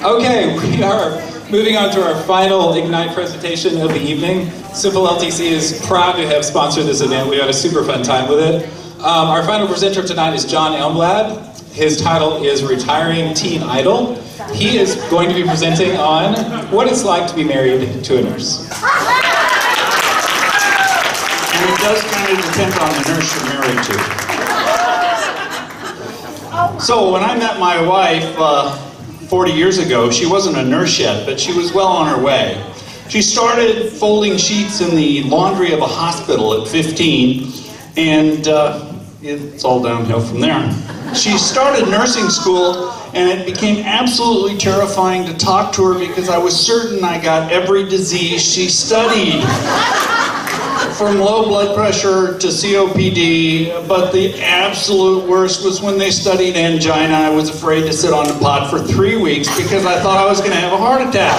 Okay, we are moving on to our final Ignite presentation of the evening. Simple LTC is proud to have sponsored this event. We had a super fun time with it. Our final presenter tonight is John Elmblad. His title is Retiring Teen Idol. He is going to be presenting on what it's like to be married to a nurse. And it does kind of depend on the nurse you're married to. So when I met my wife 40 years ago, she wasn't a nurse yet, but she was well on her way. She started folding sheets in the laundry of a hospital at 15, and it's all downhill from there. She started nursing school, and it became absolutely terrifying to talk to her because I was certain I got every disease she studied. From low blood pressure to COPD, but the absolute worst was when they studied angina. I was afraid to sit on the pot for 3 weeks because I thought I was going to have a heart attack.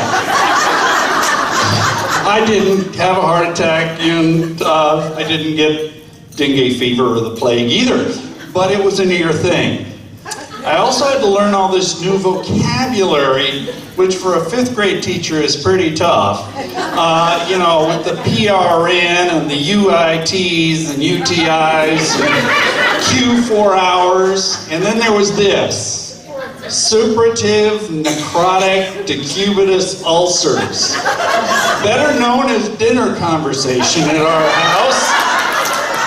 I didn't have a heart attack, and I didn't get dengue fever or the plague either, but it was a near thing. I also had to learn all this new vocabulary, which for a 5th grade teacher is pretty tough. You know, with the PRN and the UITs and UTIs and Q4 hours. And then there was this: Suppurative, Necrotic, Decubitus, Ulcers. Better known as dinner conversation at our house,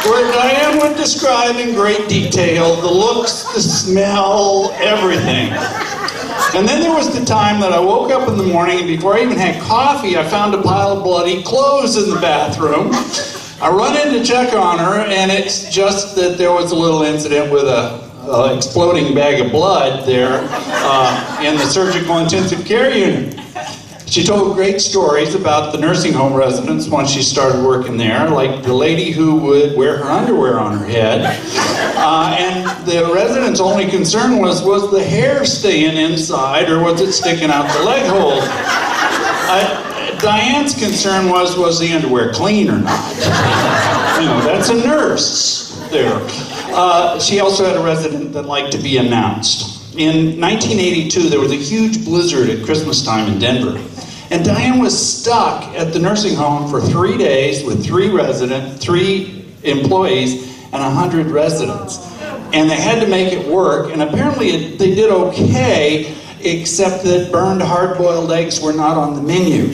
where Diane would describe in great detail the looks, the smell, everything. And then there was the time that I woke up in the morning, and before I even had coffee, I found a pile of bloody clothes in the bathroom. I run in to check on her, and it's just that there was a little incident with a exploding bag of blood there in the surgical intensive care unit. She told great stories about the nursing home residents once she started working there, like the lady who would wear her underwear on her head. And the resident's only concern was the hair staying inside or was it sticking out the leg hole? Diane's concern was the underwear clean or not? You know, that's a nurse there. She also had a resident that liked to be announced. In 1982, there was a huge blizzard at Christmas time in Denver. And Diane was stuck at the nursing home for 3 days with 3 employees, and 100 residents. And they had to make it work, and apparently they did okay, except that burned hard-boiled eggs were not on the menu.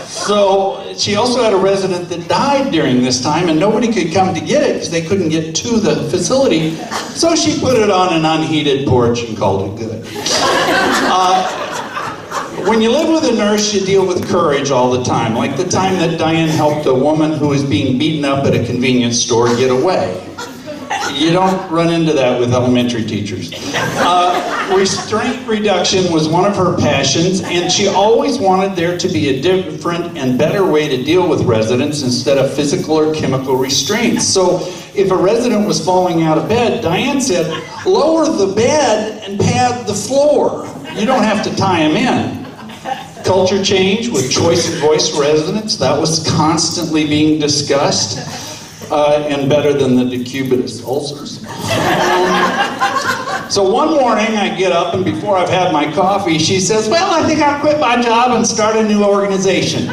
So she also had a resident that died during this time, and nobody could come to get it because they couldn't get to the facility. So she put it on an unheated porch and called it good. When you live with a nurse, you deal with courage all the time. Like the time that Diane helped a woman who was being beaten up at a convenience store get away. You don't run into that with elementary teachers. Restraint reduction was one of her passions, and she always wanted there to be a different and better way to deal with residents instead of physical or chemical restraints. So if a resident was falling out of bed, Diane said, lower the bed and pad the floor. You don't have to tie him in. Culture change with choice of voice residents, that was constantly being discussed, and better than the Decubitus ulcers. So one morning I get up, and before I've had my coffee, she says, well, I think I'll quit my job and start a new organization.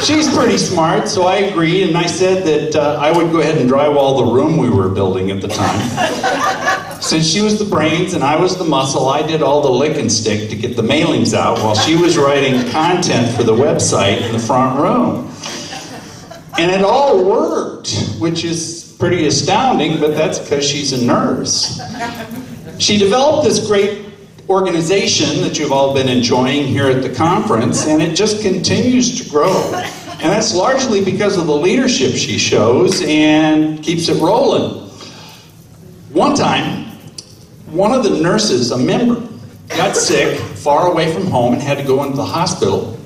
She's pretty smart, so I agreed, and I said that I would go ahead and drywall the room we were building at the time. Since she was the brains and I was the muscle, I did all the lick and stick to get the mailings out while she was writing content for the website in the front room. And it all worked, which is pretty astounding, but that's because she's a nurse. She developed this great organization that you've all been enjoying here at the conference, and it just continues to grow. And that's largely because of the leadership she shows and keeps it rolling. One time, one of the nurses, a member, got sick, far away from home, and had to go into the hospital.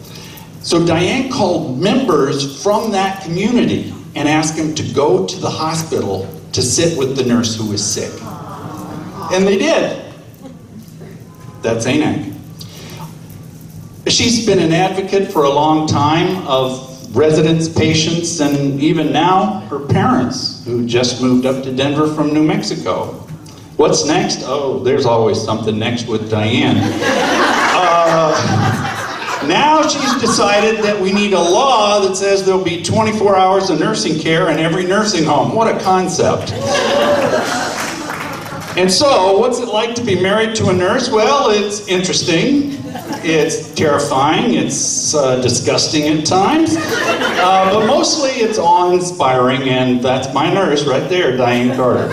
So Diane called members from that community and asked them to go to the hospital to sit with the nurse who was sick. And they did. That's AANAC. She's been an advocate for a long time of residents, patients, and even now her parents, who just moved up to Denver from New Mexico. What's next? Oh, there's always something next with Diane. Now she's decided that we need a law that says there'll be 24 hours of nursing care in every nursing home. What a concept. And so, what's it like to be married to a nurse? Well, it's interesting. It's terrifying. It's disgusting at times. But mostly it's awe-inspiring, and that's my nurse right there, Diane Carter.